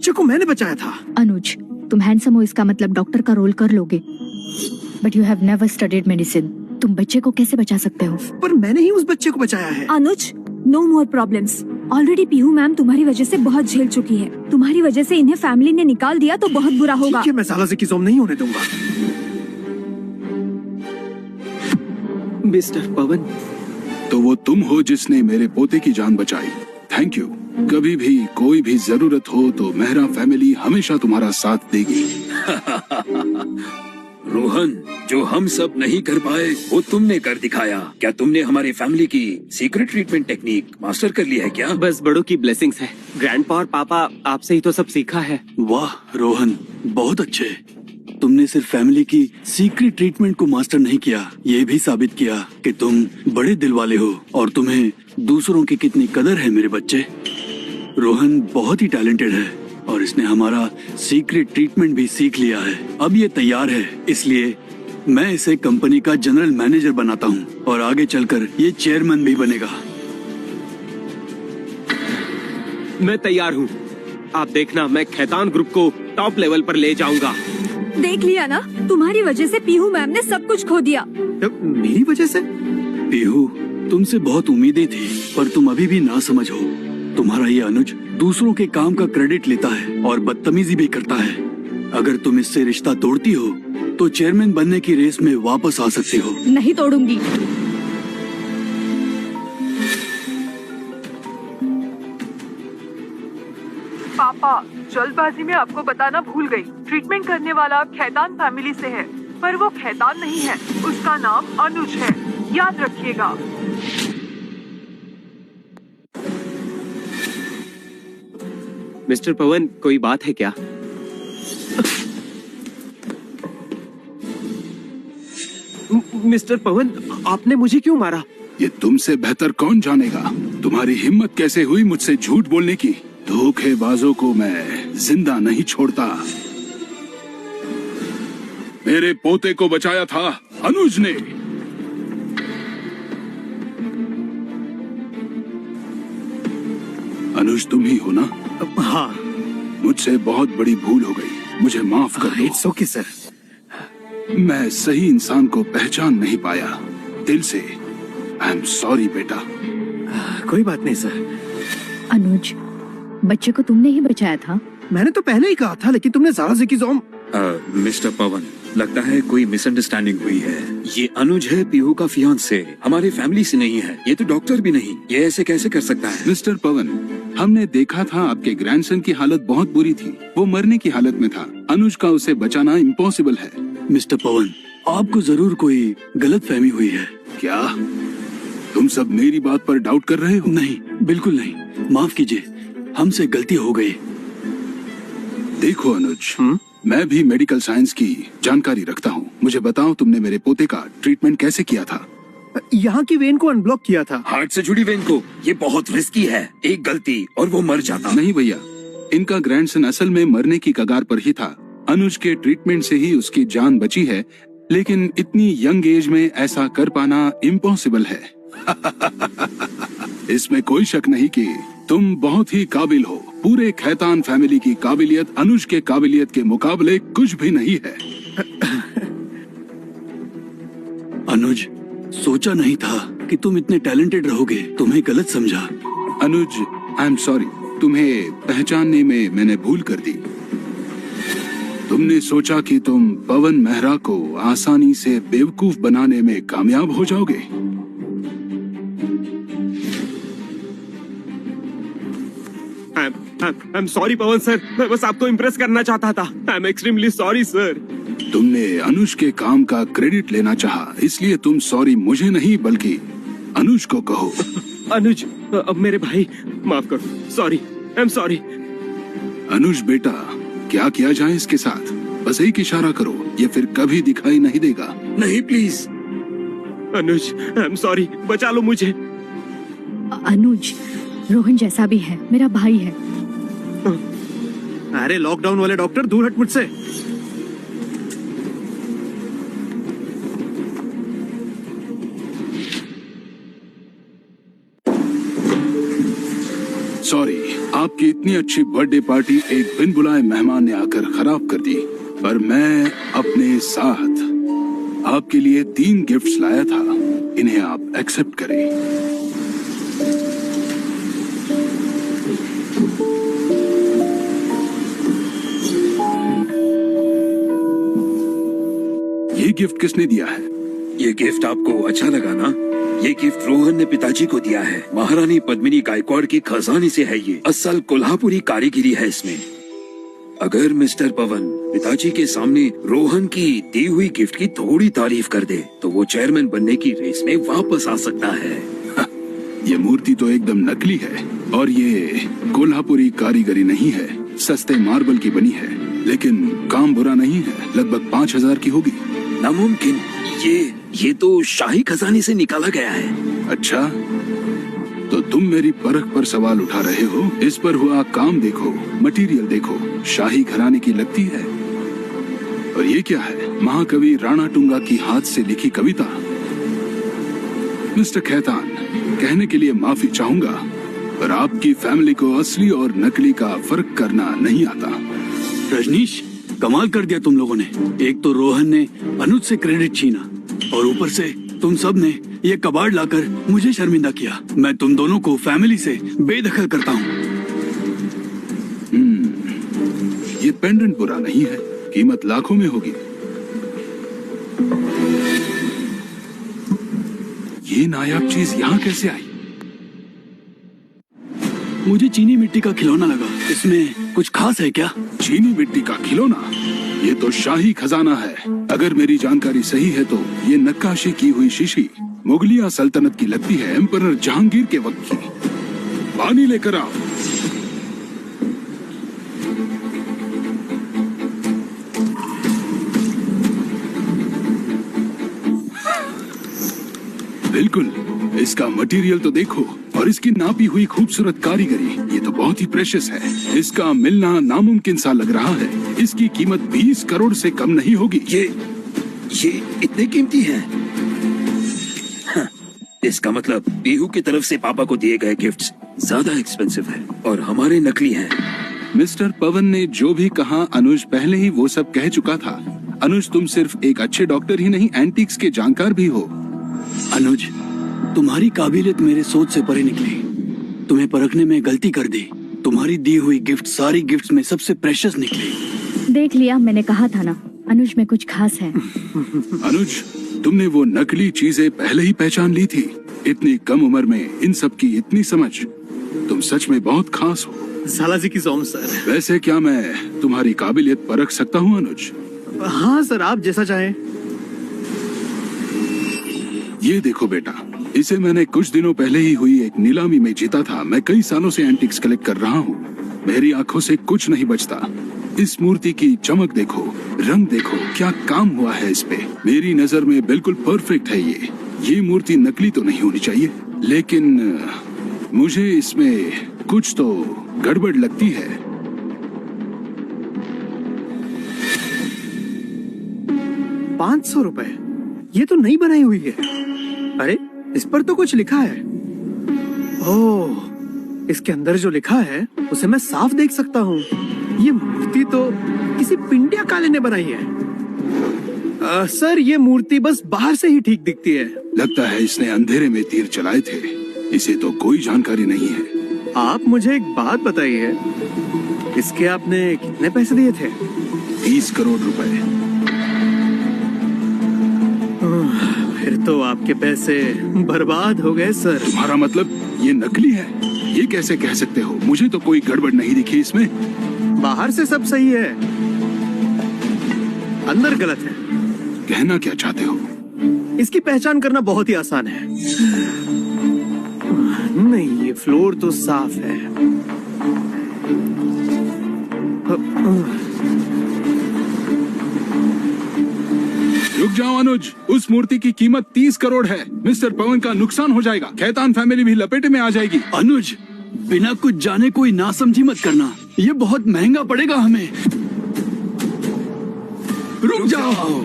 बच्चे को मैंने बचाया था। अनुज, तुम हैंडसम हो इसका मतलब डॉक्टर का रोल कर लोगे, but you have never studied medicine. तुम बच्चे को कैसे बचा सकते हो? पर मैंने ही उस बच्चे को बचाया है। Anuj, no more problems. Already Pihu ma'am तुम्हारी वजह से बहुत झेल चुकी है। तुम्हारी वजह से इन्हें फैमिली ने निकाल दिया तो बहुत बुरा होगा। ठीक है, मैं ज़ालाज़िकीज़ोम नहीं होने दूंगा। मिस्टर पवन, तो वो तुम हो जिसने मेरे पोते की जान बचाई। Thank you. कभी भी कोई भी जरूरत हो तो मेहरा फैमिली हमेशा तुम्हारा साथ देगी। रोहन, जो हम सब नहीं कर पाए वो तुमने कर दिखाया। क्या तुमने हमारी फैमिली की सीक्रेट ट्रीटमेंट टेक्निक मास्टर कर ली है क्या? बस बड़ों की ब्लेसिंग्स है। ग्रैंडपा और पापा आपसे ही तो सब सीखा है। वाह रोहन, बहुत अच्छे। तुमने सिर्फ फैमिली की सीक्रेट ट्रीटमेंट को मास्टर नहीं किया, ये भी साबित किया कि तुम बड़े दिल वाले हो और तुम्हें दूसरों की कितनी कदर है मेरे बच्चे। रोहन बहुत ही टैलेंटेड है और इसने हमारा सीक्रेट ट्रीटमेंट भी सीख लिया है। अब ये तैयार है, इसलिए मैं इसे कंपनी का जनरल मैनेजर बनाता हूँ और आगे चलकर ये चेयरमैन भी बनेगा। मैं तैयार हूँ। आप देखना, मैं खैतान ग्रुप को टॉप लेवल पर ले जाऊंगा। देख लिया ना, तुम्हारी वजह से पीहू मैम ने सब कुछ खो दिया। मेरी वजह से? पीहू, तुमसे बहुत उम्मीदें थी पर तुम अभी भी ना समझ हो। तुम्हारा ये अनुज दूसरों के काम का क्रेडिट लेता है और बदतमीजी भी करता है। अगर तुम इससे रिश्ता तोड़ती हो तो चेयरमैन बनने की रेस में वापस आ सकती हो। नहीं तोड़ूंगी। पापा, जल्दबाजी में आपको बताना भूल गई। ट्रीटमेंट करने वाला खैतान फैमिली से है, पर वो खैतान नहीं है, उसका नाम अनुज है, याद रखिएगा। मिस्टर पवन, कोई बात है क्या? मिस्टर पवन, आपने मुझे क्यों मारा? ये तुमसे बेहतर कौन जानेगा। तुम्हारी हिम्मत कैसे हुई मुझसे झूठ बोलने की। धोखेबाजों को मैं जिंदा नहीं छोड़ता। मेरे पोते को बचाया था अनुज ने। अनुज तुम ही हो ना? हाँ। मुझसे बहुत बड़ी भूल हो गई, मुझे माफ कर दो। It's okay sir. मैं सही इंसान को पहचान नहीं पाया। दिल से आई एम सॉरी बेटा। कोई बात नहीं सर। अनुज, बच्चे को तुमने ही बचाया था। मैंने तो पहले ही कहा था, लेकिन तुमने ज़ालाज़िकीज़ोम। मिस्टर पवन, लगता है कोई मिसअंडरस्टैंडिंग हुई है। ये अनुज है पीहू का फियांसे, हमारे फैमिली से नहीं है। ये तो डॉक्टर भी नहीं, ये ऐसे कैसे कर सकता है? मिस्टर पवन, हमने देखा था आपके ग्रैंडसन की हालत बहुत बुरी थी, वो मरने की हालत में था। अनुज का उसे बचाना इम्पॉसिबल है। मिस्टर पवन, आपको जरूर कोई गलत फहमी हुई है। क्या तुम सब मेरी बात पर डाउट कर रहे हो? नहीं, बिल्कुल नहीं। माफ कीजिए, हमसे गलती हो गई। देखो अनुज, मैं भी मेडिकल साइंस की जानकारी रखता हूँ। मुझे बताओ, तुमने मेरे पोते का ट्रीटमेंट कैसे किया था? यहाँ की वेन को अनब्लॉक किया था। हार्ट से जुड़ी वेन को। ये बहुत रिस्की है, एक गलती और वो मर जाता। नहीं भैया, इनका ग्रैंडसन असल में मरने की कगार पर ही था। अनुज के ट्रीटमेंट से ही उसकी जान बची है, लेकिन इतनी यंग एज में ऐसा कर पाना इम्पॉसिबल है। इसमें कोई शक नहीं कि तुम बहुत ही काबिल हो। पूरे खैतान फैमिली की काबिलियत अनुज के काबिलियत के मुकाबले कुछ भी नहीं है। अनुज, सोचा नहीं था कि तुम इतने टैलेंटेड रहोगे। तुम्हें गलत समझा। अनुज, आई एम सॉरी। तुम्हें पहचानने में मैंने भूल कर दी। तुमने सोचा कि तुम पवन मेहरा को आसानी से बेवकूफ बनाने में कामयाब हो जाओगे। I'm sorry पवन सर, मैं बस आपको इम्प्रेस करना चाहता था। I'm extremely sorry sir. तुमने अनुज के काम का क्रेडिट लेना चाहा, इसलिए तुम सॉरी मुझे नहीं बल्कि अनुज को कहो। अनुज, अब मेरे भाई, माफ करो। Sorry, I'm sorry। अनुज बेटा, क्या किया जाए इसके साथ? बस एक इशारा करो, ये फिर कभी दिखाई नहीं देगा। नहीं प्लीज। अनुज, I'm sorry, बचा लो मुझे। अनुज, रोहन जैसा भी है, मेरा भाई है। अरे लॉकडाउन वाले डॉक्टर, दूर हट मुझसे। सॉरी, आपकी इतनी अच्छी बर्थडे पार्टी एक बिन बुलाए मेहमान ने आकर खराब कर दी। पर मैं अपने साथ आपके लिए 3 गिफ्ट्स लाया था, इन्हें आप एक्सेप्ट करें। ये गिफ्ट किसने दिया है? ये गिफ्ट आपको अच्छा लगा ना? ये गिफ्ट रोहन ने पिताजी को दिया है। महारानी पद्मिनी गायकवाड़ की खजाने से है ये। असल कोल्हापुरी कारीगिरी है इसमें। अगर मिस्टर पवन पिताजी के सामने रोहन की दी हुई गिफ्ट की थोड़ी तारीफ कर दे तो वो चेयरमैन बनने की रेस में वापस आ सकता है। ये मूर्ति तो एकदम नकली है और ये कोल्हापुरी कारीगरी नहीं है, सस्ते मार्बल की बनी है। लेकिन काम बुरा नहीं है, लगभग 5000 की होगी। नामुमकिन, ये तो शाही खजाने से निकाला गया है। अच्छा, तो तुम मेरी परख पर सवाल उठा रहे हो? इस पर हुआ काम देखो, मटेरियल देखो, शाही घराने की लगती है। और ये क्या है? महाकवि राणा टुंगा की हाथ से लिखी कविता। मिस्टर खैतान, कहने के लिए माफी चाहूंगा, पर आपकी फैमिली को असली और नकली का फर्क करना नहीं आता। रजनीश, कमाल कर दिया तुम लोगों ने। एक तो रोहन ने अनुज से क्रेडिट छीना और ऊपर से तुम सब ने ये कबाड़ लाकर मुझे शर्मिंदा किया। मैं तुम दोनों को फैमिली से बेदखल करता हूँ। ये पेंडेंट बुरा नहीं है, कीमत लाखों में होगी। ये नायाब चीज यहाँ कैसे आई? मुझे चीनी मिट्टी का खिलौना लगा। इसमें कुछ खास है क्या? चीनी मिट्टी का खिलौना? ये तो शाही खजाना है। अगर मेरी जानकारी सही है तो ये नक्काशी की हुई शीशी मुगलिया सल्तनत की लगती है, एम्परर जहांगीर के वक्त की। पानी लेकर आओ। बिल्कुल, इसका मटेरियल तो देखो और इसकी नापी हुई खूबसूरत कारीगरी, ये तो बहुत ही प्रेशियस है। इसका मिलना नामुमकिन सा लग रहा है। इसकी कीमत 20 करोड़ से कम नहीं होगी। ये इतने कीमती है? हाँ, इसका मतलब पीहू की तरफ से पापा को दिए गए गिफ्ट्स ज्यादा एक्सपेंसिव है और हमारे नकली हैं। मिस्टर पवन ने जो भी कहा अनुज पहले ही वो सब कह चुका था। अनुज, तुम सिर्फ एक अच्छे डॉक्टर ही नहीं, एंटीक्स के जानकार भी हो। अनुज, तुम्हारी काबिलियत मेरे सोच से परे निकली। तुम्हें परखने में गलती कर दी। तुम्हारी दी हुई गिफ्ट सारी गिफ्ट्स में सबसे प्रेशियस निकली। देख लिया, मैंने कहा था ना, अनुज में कुछ खास है। अनुज, तुमने वो नकली चीजें पहले ही पहचान ली थी। इतनी कम उम्र में इन सब की इतनी समझ, तुम सच में बहुत खास हो। सालाजी की सौम सर। वैसे क्या मैं तुम्हारी काबिलियत परख सकता हूँ अनुज? हाँ सर, आप जैसा चाहें। ये देखो बेटा, इसे मैंने कुछ दिनों पहले ही हुई एक नीलामी में जीता था। मैं कई सालों से एंटिक्स कलेक्ट कर रहा हूँ। मेरी आंखों से कुछ नहीं बचता। इस मूर्ति की चमक देखो, रंग देखो, क्या काम हुआ है इस पे। मेरी नजर में बिल्कुल परफेक्ट है ये मूर्ति नकली तो नहीं होनी चाहिए, लेकिन मुझे इसमें कुछ तो गड़बड़ लगती है। 500 रुपए? ये तो नई बनाई हुई है। अरे, इस पर तो कुछ लिखा है। ओह, इसके अंदर जो लिखा है उसे मैं साफ देख सकता हूँ। ये मूर्ति तो किसी पिंडिया काले ने बनाई है। सर, ये मूर्ति बस बाहर से ही ठीक दिखती है। लगता है इसने अंधेरे में तीर चलाए थे। इसे तो कोई जानकारी नहीं है। आप मुझे एक बात बताइए, इसके आपने कितने पैसे दिए थे? 30 करोड़ रुपए। फिर तो आपके पैसे बर्बाद हो गए सर। तुम्हारा मतलब ये नकली है? ये कैसे कह सकते हो? मुझे तो कोई गड़बड़ नहीं दिखी इसमें। बाहर से सब सही है, अंदर गलत है। कहना क्या चाहते हो? इसकी पहचान करना बहुत ही आसान है। नहीं, ये फ्लोर तो साफ है। रुक जाओ अनुज, उस मूर्ति की कीमत 30 करोड़ है। मिस्टर पवन का नुकसान हो जाएगा। खैतान फैमिली भी लपेटे में आ जाएगी। अनुज, बिना कुछ जाने कोई नासमझी मत करना। ये बहुत महंगा पड़ेगा हमें। रुक जाओ।